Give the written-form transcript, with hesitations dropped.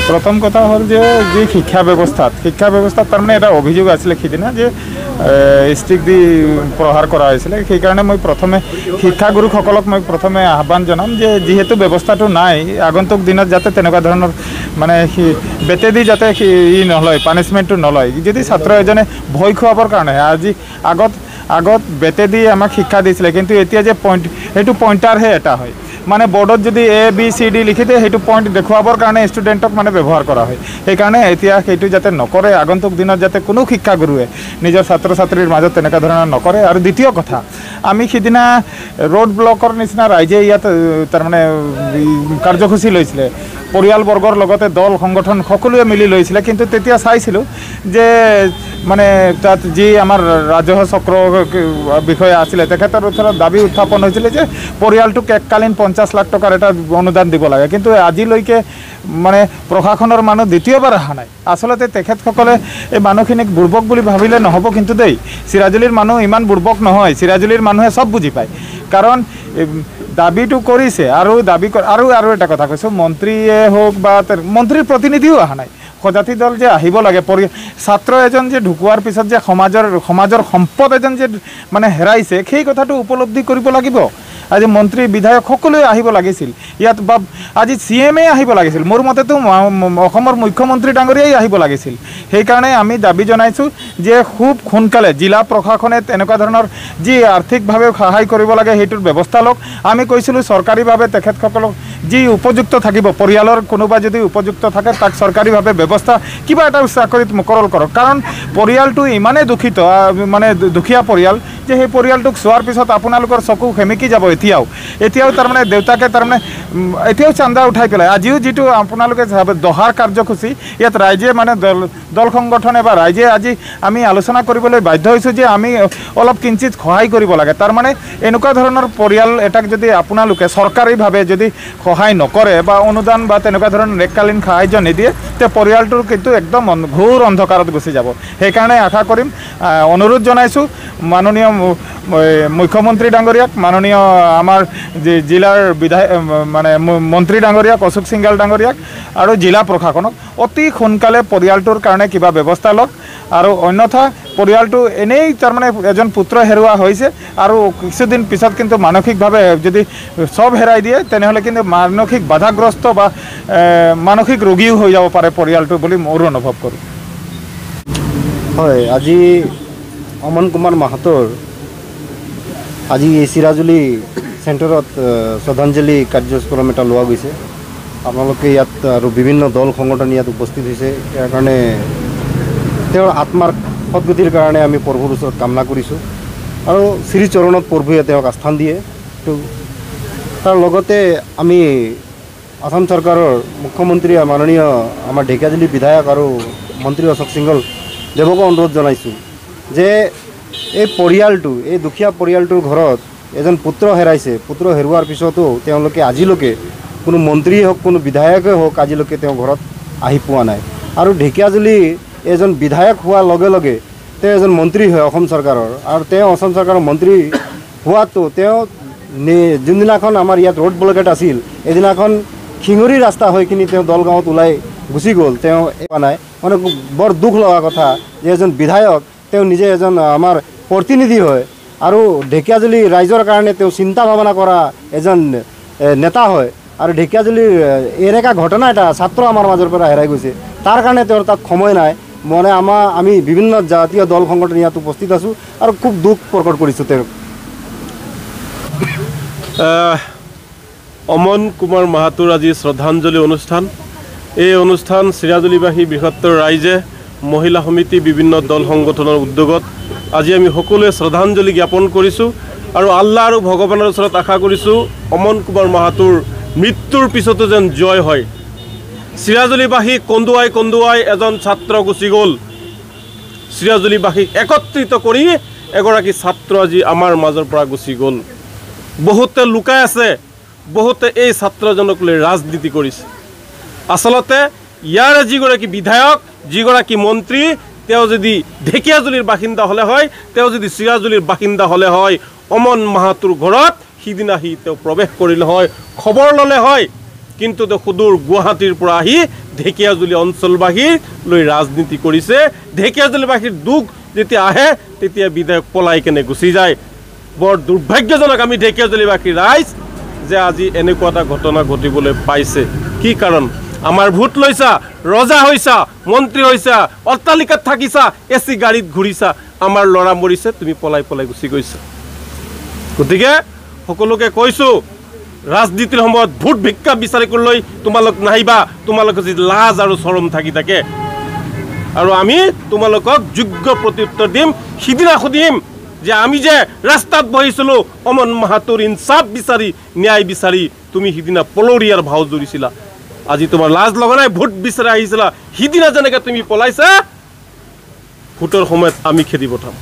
प्रथम कथा हल जे शिक्षा व्यवस्था तार माने एटा अभियोग आसले खिदिना जे स्टिक दी प्रहार करा हयसिले সেই কারণে মই প্রথমে শিক্ষাগুরু সকলক মই প্রথমে আহ্বান জানাম যে যেহেতু ব্যবস্থাটো নাই আগন্তুক দিনত যাতে তেনেকুৱা ধৰণৰ মানে বেতে দি যাতে ই নলয় পানিশমেন্টটো নলয় যদি ছাত্ৰ এজনে ভয় খুৱাবৰ কাৰণে আজি আগত বেতে দি আমাক শিক্ষা দিছিলে কিন্তু এতিয়া যে পইণ্ট সেইটো পইণ্টাৰহে এটা হয় মানে বোৰ্ডত যদি ABCD লিখি দিয়ে সেইটো পইণ্ট দেখুৱাবৰ কাৰণে ষ্টুডেণ্টক মানে ব্যৱহাৰ কৰা হয় সেইকাৰণে এতিয়া সেইটো যাতে নকৰে আগন্তুক দিনত যাতে কোনো শিক্ষাগুৰুৱে নিজৰ ছাত্ৰ ছাত্ৰীৰ মাজত তেনেকুৱা ধৰণৰ নকৰে আৰু দ্বিতীয় কথা আমি সিদিনা ৰোড ব্লকৰ নিচিনা ৰাইজে ইয়াত তাৰ মানে কাৰ্যসূচী লৈছিলে পৰিয়ালবৰ্গৰ লগতে দল সংগঠন সকলোৱে মিলি লৈছিলে কিন্তু তেতিয়া চাইছিলোঁ যে মানে তাত যি আমাৰ ৰাজহ চক্ৰ বিষয়ে আছিলে তেখেতৰ ওচৰত দাবী উত্থাপন হৈছিলে যে পৰিয়ালটোক এককালীন 50 লাখ টকাৰ এটা অনুদান দিব লাগে কিন্তু আজিলৈকে মানে প্ৰশাসনৰ মানুহ দ্বিতীয়বাৰ অহা নাই আসলতে তেখেতসকলে এই মানুহখিনিক বুৰ্বক বুলি ভাবিলে নহ'ব কিন্তু দেই চিৰাজুলীৰ মানুহ ইমান বুৰ্বক নহয় চিৰাজুলীৰ মানুহে সব বুজি পায় কাৰণ দাবীটো কৰিছে আৰু দাবী আৰু এটা কথা কৈছোঁ মন্ত্ৰীয়ে হওক বা মন্ত্ৰীৰ প্ৰতিনিধিও অহা নাই সজাতি দল যে আহিব লাগে ছাত্ৰ এজন যে ঢুকুৱাৰ পিছত যে সমাজৰ সম্পদ এজন যে মানে হেৰাইছে সেই কথাটো উপলব্ধি কৰিব লাগিব আজি মন্ত্ৰী বিধায়ক সকলোৱে আহিব লাগিছিল ইয়াত আজি CMA আহিব লাগিছিল মোৰ মতেতো অসমৰ মুখ্যমন্ত্ৰী ডাঙৰীয়াই আহিব লাগিছিল সেইকাৰণে আমি দাবী জনাইছোঁ যে খুব সোনকালে জিলা প্ৰশাসনে এনেকুৱা ধৰণৰ যি আৰ্থিকভাৱে সহায় কৰিব লাগে সেইটোৰ ব্যৱস্থা লওক আমি কৈছিলোঁ চৰকাৰীভাৱে তেখেতসকলক যি উপযুক্ত থাকিব পৰিয়ালৰ কোনোবা যদি উপযুক্ত থাকে তাক চৰকাৰীভাৱে ব্যৱস্থা কিবা এটা চাকৰিত মুকৰল কৰক কাৰণ পৰিয়ালটো ইমানেই দুখিত মানে দুখীয়া পৰিয়াল যে সেই পৰিয়ালটোক চোৱাৰ পিছত আপোনালোকৰ চকু সেমেকি যাব এতিয়াও তাৰ মানে দেউতাকে তাৰ মানে এতিয়াও চান্দা উঠাই পেলাই আজিও যেটো আপোনালোকে দহাৰ কাৰ্যসূচী ইয়াত ৰাইজে মানে দল সংগঠনে বা ৰাইজে আজি আমি আলোচনা কৰিবলৈ বাধ্য হৈছোঁ যে আমি অলপ কিঞ্চিত সহায় কৰিব লাগে তাৰ মানে এনেকুৱা ধৰণৰ পৰিয়াল এটাক যদি আপোনালোকে চৰকাৰীভাৱে যদি সহায় নকৰে বা অনুদান বা তেনেকুৱা ধৰণৰ এককালীন সাহায্য নিদিয়ে তে পৰিয়ালটোৰ কিন্তু একদম ঘোৰ অন্ধকাৰত গুচি যাব সেইকাৰণে আশা কৰিম অনুৰোধ জনাইছোঁ মাননীয় মুখ্যমন্ত্ৰী ডাঙৰীয়াক মাননীয় আমাৰ জিলাৰ বিধায়ক মানে মন্ত্ৰী ডাঙৰীয়াক অশোক সিংগাল ডাঙৰীয়াক আৰু জিলা প্ৰশাসনক অতি সোনকালে পৰিয়ালটোৰ কাৰণে কিবা ব্যৱস্থা লওক আৰু অন্যথা পৰিয়ালটো এনেই তাৰ মানে এজন পুত্ৰ হেৰুৱা হৈছে আৰু কিছুদিন পিছত কিন্তু মানসিকভাৱে যদি সব হেৰাই দিয়ে তেনেহ'লে কিন্তু মানসিক বাধাগ্ৰস্ত বা মানসিক ৰোগীও হৈ যাব পাৰে পৰিয়ালটো বুলি মোৰ অনুভৱ কৰোঁ হয় আজি অমন কুমাৰ মাহাতৰ আজি চিৰাজুলি চেণ্টাৰত শ্ৰদ্ধাঞ্জলি কাৰ্যক্ৰম এটা লোৱা গৈছে আপোনালোকে ইয়াত আৰু বিভিন্ন দল সংগঠন ইয়াত উপস্থিত হৈছে ইয়াৰ কাৰণে তেওঁৰ আত্মাৰ সদ্গতিৰ কাৰণে আমি প্ৰভুৰ ওচৰত কামনা কৰিছোঁ আৰু শ্ৰীচৰণত প্ৰভুৱে তেওঁক আস্থান দিয়ে তো তাৰ লগতে আমি আসাম চৰকাৰৰ মুখ্যমন্ত্ৰী মাননীয় আমাৰ ঢেকিয়াজুলি বিধায়ক আৰু মন্ত্ৰী অশোক সিংহল দেৱকো অনুৰোধ জনাইছোঁ যে এই পৰিয়ালটো এই দুখীয়া পৰিয়ালটোৰ ঘৰত এজন পুত্ৰ হেৰাইছে পুত্ৰ হেৰুৱাৰ পিছতো তেওঁলোকে আজিলৈকে কোনো মন্ত্ৰীয়ে হওক কোনো বিধায়কে হওক আজিলৈকে তেওঁ ঘৰত আহি পোৱা নাই আৰু ঢেকিয়াজুলি এজন বিধায়ক হোৱাৰ লগে লগে তেওঁ এজন মন্ত্ৰী হয় অসম চৰকাৰৰ আৰু তেওঁ অসম চৰকাৰৰ মন্ত্ৰী হোৱাটো তেওঁ যোনদিনাখন আমাৰ ইয়াত ৰোড ব্লকেট আছিল এদিনাখন শিঙৰি ৰাস্তা হৈ কিনি তেওঁ দলগাঁৱত ওলাই গুচি গ'ল তেওঁ পোৱা নাই মানে বৰ দুখ লগা কথা যে এজন বিধায়ক তেওঁ নিজে এজন আমাৰ প্ৰতিনিধি হয় আৰু ঢেকিয়াজুলি ৰাইজৰ কাৰণে তেওঁ চিন্তা ভাৱনা কৰা এজন নেতা হয় আৰু ঢেকিয়াজুলিৰ এনেকুৱা ঘটনা এটা ছাত্ৰ আমাৰ মাজৰ পৰা হেৰাই গৈছে তাৰ কাৰণে তেওঁৰ তাত সময় নাই মানে আমি বিভিন্ন জাতীয় দল সংগঠন ইয়াত উপস্থিত আছোঁ আৰু খুব দুখ প্ৰকট কৰিছোঁ তেওঁক অমন কুমাৰ মাহাতৰ আজি শ্ৰদ্ধাঞ্জলি অনুষ্ঠান এই অনুষ্ঠান চিৰাজুলিবাসী বৃহত্তৰ ৰাইজে মহিলা সমিতি বিভিন্ন দল সংগঠনৰ উদ্যোগত আজি আমি সকলোৱে শ্ৰদ্ধাঞ্জলি জ্ঞাপন কৰিছোঁ আৰু আল্লাহ আৰু ভগৱানৰ ওচৰত আশা কৰিছোঁ অমন কুমাৰ মাহাতৰ মৃত্যুৰ পিছতো যেন জয় হয় চিৰাজুলিবাসীক কন্দুৱাই এজন ছাত্ৰ গুচি গ'ল চিৰাজুলিবাসীক একত্ৰিত কৰি এগৰাকী ছাত্ৰ আজি আমাৰ মাজৰ পৰা গুচি গ'ল বহুতে লুকাই আছে বহুতে এই ছাত্ৰজনক লৈ ৰাজনীতি কৰিছে আসলতে ইয়াৰ যিগৰাকী বিধায়ক যিগৰাকী মন্ত্ৰী তেওঁ যদি ঢেকিয়াজুলিৰ বাসিন্দা হ'লে হয় তেওঁ যদি চিৰাজুলিৰ বাসিন্দা হ'লে হয় অমন মাহাতৰ ঘৰত সিদিনা তেওঁ প্ৰৱেশ কৰিলে হয় খবৰ ল'লে হয় কিন্তু সুদূৰ গুৱাহাটীৰ পৰা আহি ঢেকীয়াজুলি অঞ্চলবাসীৰ লৈ ৰাজনীতি কৰিছে। ঢেকীয়াজুলিবাসীৰ দুখ যেতিয়া আহে তেতিয়া বিধায়ক পলাই কেনে গুচি যায়। বৰ দুৰ্ভাগ্যজনক আমি ঢেকীয়াজুলিবাসী ৰাইজ যে আজি এনেকুৱা এটা ঘটনা ঘটিবলৈ পাইছে। কি কাৰণ? আমাৰ ভোট লৈছা, ৰজা হৈছা, মন্ত্ৰী হৈছা, অট্টালিকাত থাকিছা, এচি গাড়ীত ঘূৰিছা, আমাৰ ল'ৰা মৰিছে, তুমি পলাই পলাই গুচি গৈছা। গতিকে সকলোকে কৈছোঁ, ৰাজনীতিৰ সময়ত ভোট ভিক্ষা বিচাৰিবলৈ তোমালোক নাহিবা। তোমালোকৰ যি লাজ আৰু চৰম থাকি থাকে, আৰু আমি তোমালোকক যোগ্য প্ৰত্যুত্তৰ দিম। সিদিনা সুধিম যে আমি যে ৰাস্তাত বহিছিলোঁ অমন মাহাতোৰ ইনচাফ বিচাৰি, ন্যায় বিচাৰি, তুমি সিদিনা পলৰীয়াৰ ভাও জুৰিছিলা। আজি তোমাৰ লাজ লগা নাই? ভোট বিচাৰি আহিছিলা, সিদিনা যেনেকৈ তুমি পলাইছা, ভোটৰ সময়ত আমি খেদি পঠাম।